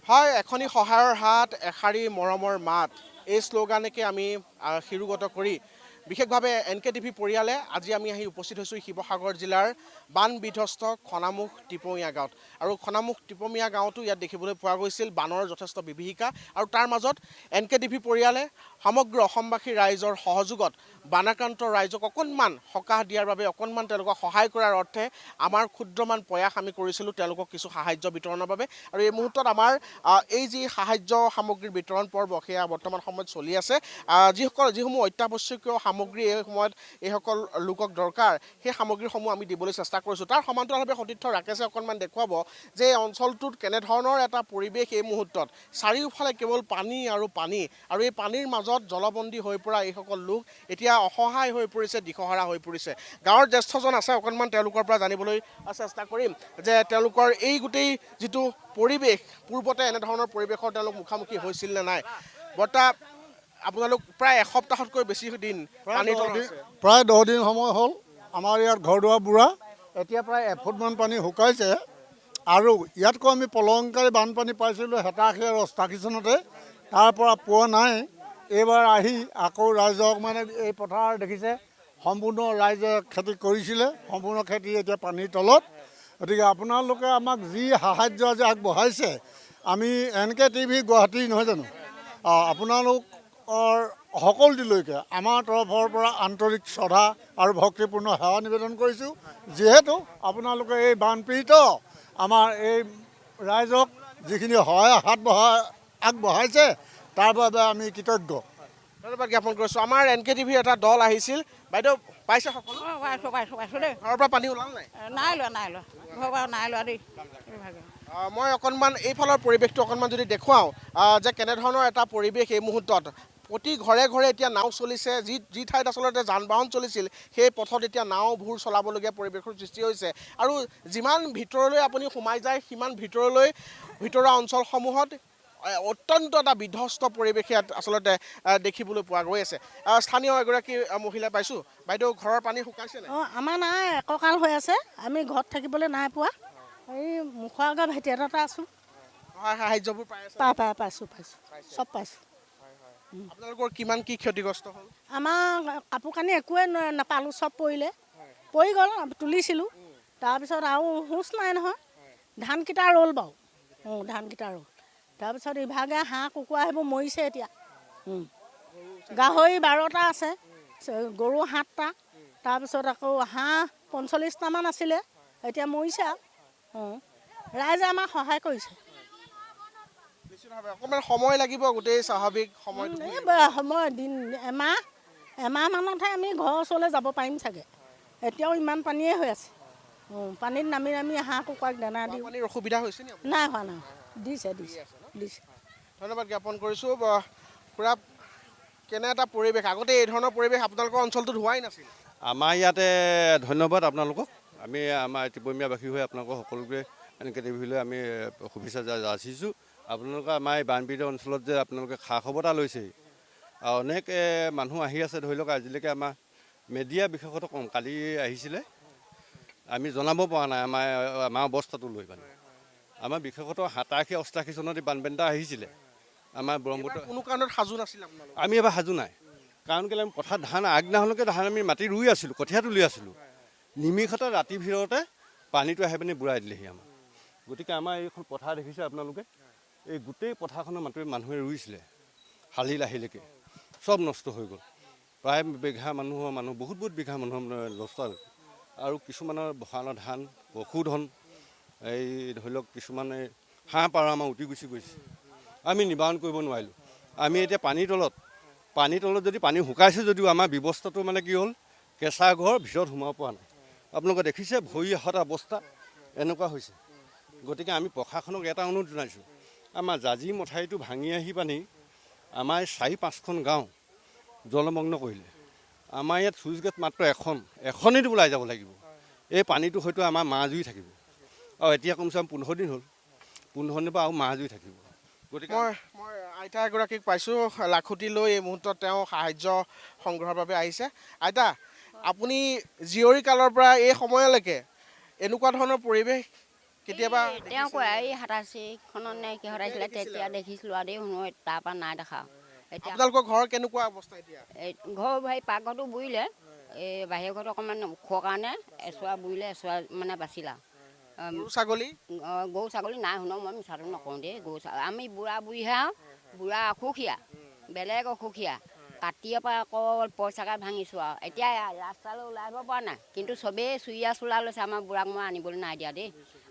হয়, এখনি সহায়ৰ হাত এশাৰী মৰমৰ মাত এই শ্লোগানেকে আমি শিৰোগত কৰি বিশেষভাৱে NKTV পৰিয়ালে আজি আমি আহি উপস্থিত হৈছোঁ শিৱসাগৰ জিলাৰ বান বিধ্বস্ত খনামুখ টিপমীয়া গাঁৱত আৰু খনামুখ টিপমীয়া গাঁৱতো ইয়াত দেখিবলৈ পোৱা গৈছিল বানৰ যথেষ্ট বিভীষিকা আৰু তাৰ মাজত NKTV পৰিয়ালে সমগ্ৰ অসমবাসী ৰাইজৰ সহযোগত বানাক্ৰান্ত ৰাইজক অকণমান সকাহ দিয়াৰ বাবে অকণমান তেওঁলোকক সহায় কৰাৰ অৰ্থে আমাৰ ক্ষুদ্ৰমান প্ৰয়াস আমি কৰিছিলোঁ তেওঁলোকক কিছু সাহায্য বিতৰণৰ বাবে আৰু এই মুহূৰ্তত আমাৰ এই যি সাহায্য সামগ্ৰীৰ বিতৰণ পৰ্ব সেয়া বৰ্তমান সময়ত চলি আছে যিসমূহ অত্যাৱশ্যকীয় সামগ্ৰী এই সময়ত এইসকল লোকক দৰকাৰ সেই সামগ্ৰীসমূহ আমি দিবলৈ চেষ্টা কৰিছোঁ তাৰ সমান্তৰালভাৱে সতীৰ্থ ৰাকেশে অকণমান দেখুৱাব যে এই অঞ্চলটোত কেনেধৰণৰ এটা পৰিৱেশ এই মুহূৰ্তত চাৰিওফালে কেৱল পানী আৰু এই পানীৰ মাজত জলবন্দী হৈ পৰা এইসকল লোক এতিয়া অসহায় হৈ পৰিছে দিশহাৰা হৈ পৰিছে গাঁৱৰ জ্যেষ্ঠজন আছে অকণমান তেওঁলোকৰ পৰা জানিবলৈ চেষ্টা কৰিম যে তেওঁলোকৰ এই গোটেই যিটো পৰিৱেশ পূৰ্বতে এনেধৰণৰ পৰিৱেশৰ তেওঁলোক মুখামুখি হৈছিল নে নাই বৰ্তা আপোনালোক প্ৰায় এসপ্তাহতকৈ বেছি দিন প্ৰায় 10 দিন সময় হ'ল আমাৰ ইয়াত ঘৰ দুৱাৰ বুঢ়া এতিয়া প্ৰায় এফুটমান পানী শুকাইছে আৰু ইয়াতকৈ আমি প্ৰলয়ংকাৰী বানপানী পাইছিলোঁ হেতাশী আৰু অষ্টাশী চনতে তাৰ পৰা পোৱা নাই এইবাৰ আহি আকৌ ৰাইজক মানে এই পথাৰ দেখিছে সম্পূৰ্ণ ৰাইজে খেতি কৰিছিলে সম্পূৰ্ণ খেতি এতিয়া পানীৰ তলত গতিকে আপোনালোকে আমাক যি সাহায্য আজি আগবঢ়াইছে আমি NKTV গুৱাহাটী নহয় জানো আপোনালোকৰ সকলোলৈকে আমাৰ তৰফৰ পৰা আন্তৰিক শ্ৰদ্ধা আৰু ভক্তিপূৰ্ণ সেৱা নিবেদন কৰিছোঁ যিহেতু আপোনালোকে এই বানপীড়িত আমাৰ এই ৰাইজক যিখিনি সহায় হাত আগবঢ়াইছে তাৰ বাবে আমি কৃতজ্ঞ ধন্যবাদ জ্ঞাপন কৰিছোঁ আমাৰ NKTV এটা দল আহিছিল বাইদেউ পাইছে সকলো পাইছোঁ দেই ঘৰৰ পৰা পানী ওলাল নাই নাই লোৱা ঘৰৰ পৰা নাই লোৱা দেই মই অকণমান এইফালৰ পৰিৱেশটো অকণমান যদি দেখুৱাওঁ যে কেনেধৰণৰ এটা পৰিৱেশ এই মুহূৰ্তত প্ৰতি ঘৰে ঘৰে এতিয়া নাও চলিছে যি ঠাইত আচলতে যান বাহন চলিছিল সেই পথত এতিয়া নাওবোৰ চলাবলগীয়া পৰিৱেশৰ সৃষ্টি হৈছে আৰু যিমান ভিতৰলৈ আপুনি সোমাই যায় সিমান ভিতৰুৱা অঞ্চলসমূহত অত্যন্ত এটা বিধ্বস্ত পৰিৱেশ ইয়াত আচলতে দেখিবলৈ পোৱা গৈ আছে স্থানীয় এগৰাকী মহিলা পাইছোঁ বাইদেউ ঘৰৰ পানী শুকাইছেনে আমাৰ নাই এককাল হৈ আছে আমি ঘৰত থাকিবলৈ নাই পোৱা এই মুখৰ আগৰ ভেটি এটাতে আছোঁ সাহায্যবোৰ পাইছোঁ চব পাইছোঁ আপোনালোকৰ কিমান কি ক্ষতিগ্ৰস্ত হ'ল আমাৰ কাপোৰ কানি একোৱে নাপালোঁ চব পৰি গ'ল তুলিছিলোঁ তাৰপিছত আৰু হুঁচ নাই নহয় ধানকেইটা ৰ'ল বাৰু ধানকেইটা ৰ'ল তাৰপিছত ইভাগে হাঁহ কুকুৰা সেইবোৰ মৰিছে এতিয়া গাহৰি 12টা আছে গৰু 7টা তাৰপিছত আকৌ হাঁহ 45টামান আছিলে এতিয়া মৰিছে ৰাইজে আমাক সহায় কৰিছে অকণমান সময় লাগিব গোটেই স্বাভাৱিক সময় দিন এমাহমানতহে আমি ঘৰৰ ওচৰলৈ যাব পাৰিম চাগে এতিয়াও ইমান পানীয়ে হৈ আছে পানীত নামি হাঁহ কুকুৰাক দানা দিওঁ অসুবিধা হৈছে নাই হোৱা দিছে ধন্যবাদ জ্ঞাপন কৰিছোঁ খুৰা কেনে এটা পৰিৱেশ আগতে এই ধৰণৰ পৰিৱেশ আপোনালোকৰ অঞ্চলটোত হোৱাই নাছিল আমাৰ ইয়াতে ধন্যবাদ আপোনালোকক আমি আমাৰ টিপমীয়াবাসী হৈ আপোনালোকক সকলোকে NKTVলৈ আমি শুভেচ্ছা যাচিছোঁ আপোনালোকে আমাৰ এই বানপীড়িত অঞ্চলত যে আপোনালোকে খা খবৰ এটা লৈছে আৰু অনেক মানুহ আহি আছে ধৰি লওক আজিলৈকে আমাৰ মেডিয়া বিশেষত কম কালি আহিছিলে আমি জনাব পৰা নাই আমাৰ অৱস্থাটো লৈ মানে আমাৰ বিশেষত 87-88 চনত বানপানী এটা আহিছিলে আমাৰ ব্ৰহ্মপুত্ৰ কোনো কাৰণত সাজু নাছিল আমি এবাৰ সাজু নাই কাৰণ কেলৈ আমি পথাৰত ধান আগদিনাখনলৈকে আমি মাটি ৰুই আছিলোঁ কঠীয়া তুলি আছিলোঁ নিমিষতে ৰাতিৰ ভিতৰতে পানীটো আহি পিনি বুঢ়াই দিলেহি আমাৰ গতিকে আমাৰ এইখন পথাৰ দেখিছে আপোনালোকে এই গোটেই পথাৰখনৰ মাটি মানুহে ৰুইছিলে হালি লাহিলৈকে চব নষ্ট হৈ গ'ল প্ৰায় বিঘা মানুহ বহুত বিঘা মানুহৰ নষ্ট হ'ল আৰু কিছুমানৰ ভঁৰালৰ ধান পশুধন এই ধৰি লওক কিছুমানে হাঁহ পাৰ আমাৰ উটি গুচি গৈছে আমি নিবাৰণ কৰিব নোৱাৰিলোঁ আমি এতিয়া পানীৰ তলত যদি পানী শুকাইছে যদিও আমাৰ ব্যৱস্থাটো মানে কি হ'ল কেঁচা ঘৰ ভিতৰত সোমাব পৰা নাই আপোনালোকে দেখিছে ভৰি অহা অৱস্থা এনেকুৱা হৈছে গতিকে আমি প্ৰশাসনক এটা অনুৰোধ জনাইছোঁ আমাৰ জাজি মথাউৰিটো ভাঙি আহি পানি আমাৰ 4-5খন গাঁও জলমগ্ন কৰিলে আমাৰ ইয়াত চুইচ গেট মাত্ৰ এখনেই ওলাই যাব লাগিব এই পানীটো হয়তো আমাৰ মাজুৰি থাকিব আৰু এতিয়া কমচে কম 15 দিন হ'ল 15 দিনৰ পৰা আৰু মাজুৰি থাকিব গতিকে মই আইতা এগৰাকীক পাইছোঁ লাখুটি লৈ এই মুহূৰ্তত তেওঁ সাহায্য সংগ্ৰহৰ বাবে আহিছে আইতা আপুনি জীয়ৰী কালৰ পৰা এই সময়লৈকে এনেকুৱা ধৰণৰ পৰিৱেশ কেতিয়াবা তেওঁ কয় এই 87খনত নে কিহত আহিছিলে তেতিয়া দেখিছিলোঁ আৰু দেই শুনো তাৰপৰা নাই দেখা এতিয়া আপোনালোকৰ ঘৰৰ কেনেকুৱা অৱস্থা এতিয়া ঘৰ হেৰি পাকঘৰটো বুৰিলে এই বাহিৰৰ ঘৰটো অকণমান ওখৰ কাৰণে এচুৱা বুৰিলে এচুৱা মানে বাচিলা গৰু ছাগলী গৰু ছাগলী নাই শুনক মই মিছাটো নকওঁ দেই গৰু ছাগলী আমি বুঢ়া বুঢ়ীহে আৰু বুঢ়া অসুখীয়া বেলেগ অসুখীয়া কাটিয়ে পৰা অকল পইচাকে ভাঙিছোঁ আৰু এতিয়া ৰাস্তালৈ ওলাই আহিব পৰা নাই কিন্তু চবেই চুৰিয়া চোলা লৈছে আমাৰ বুঢ়াক মই আনিবলৈ নাই দিয়া দেই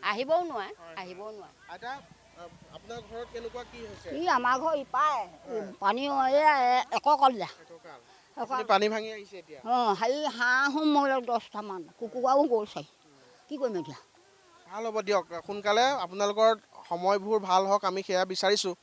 আহিবও নোৱাৰে আইতা আপোনাৰ ঘৰত কেনেকুৱা কি হৈছে ই আমাৰ ঘৰ ইপাই পানী এককল যা আপুনি পানী ভাঙি আহিছে এতিয়া অঁ হেৰি হাঁহো মৰিলে 10টামান কুকুৰাও গ'ল চাই কি কৰিম এতিয়া ভাল হ'ব দিয়ক সোনকালে আপোনালোকৰ সময়বোৰ ভাল হওক আমি সেয়া বিচাৰিছোঁ